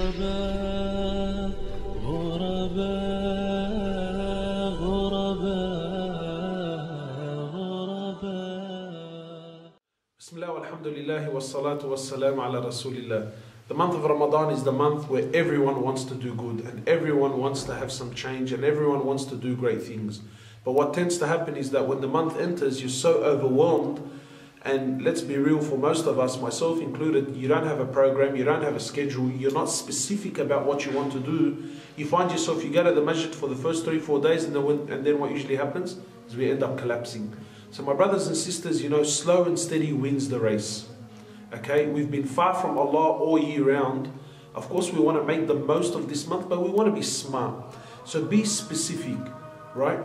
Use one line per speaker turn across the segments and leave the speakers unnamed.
غرباء غرباء غرباء.
Bismillah walhamdulillah wassalatu wassalamu ala rasulillah. The month of Ramadan is the month where everyone wants to do good and everyone wants to have some change and everyone wants to do great things. But what tends to happen is that when the month enters, you're so overwhelmed, and let's be real, for most of us, myself included, you don't have a program, you don't have a schedule, you're not specific about what you want to do. You find yourself, you go to the masjid for the first 3-4 days, and then what usually happens is we end up collapsing. So my brothers and sisters, you know, slow and steady wins the race. Okay, we've been far from Allah all year round. Of course, we want to make the most of this month, but we want to be smart. So be specific, right?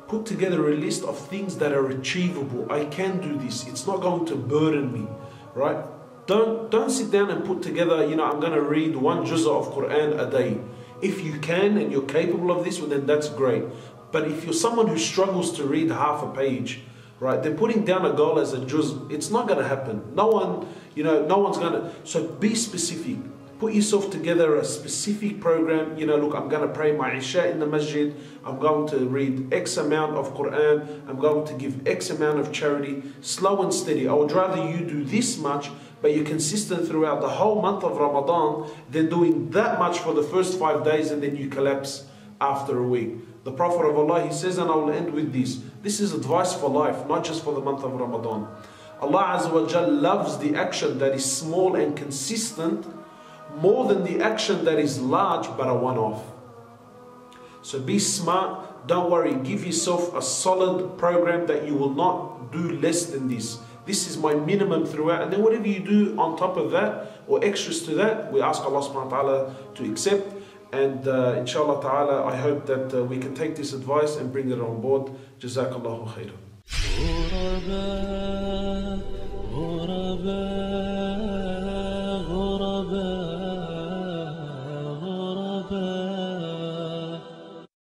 Put together a list of things that are achievable. I can do this. It's not going to burden me, right? Don't sit down and put together, you know, I'm going to read 1 juz of Quran a day. If you can and you're capable of this, well, then that's great. But if you're someone who struggles to read half a page, right, they're putting down a goal as a juz. It's not going to happen. No one, you know, no one's going to. So be specific. Put yourself together a specific program. You know, look, I'm going to pray my Isha in the masjid. I'm going to read X amount of Quran. I'm going to give X amount of charity. Slow and steady. I would rather you do this much, but you're consistent throughout the whole month of Ramadan, than doing that much for the first 5 days and then you collapse after a week. The Prophet of Allah, he says, and I will end with this. This is advice for life, not just for the month of Ramadan. Allah Azza wa Jal loves the action that is small and consistent more than the action that is large but a one-off. So be smart, don't worry, give yourself a solid program that you will not do less than this. This is my minimum throughout, and then whatever you do on top of that or extras to that, we ask Allah subhanahu wa ta'ala to accept. And inshallah ta'ala, I hope that we can take this advice and bring it on board. Jazakallahu khairan.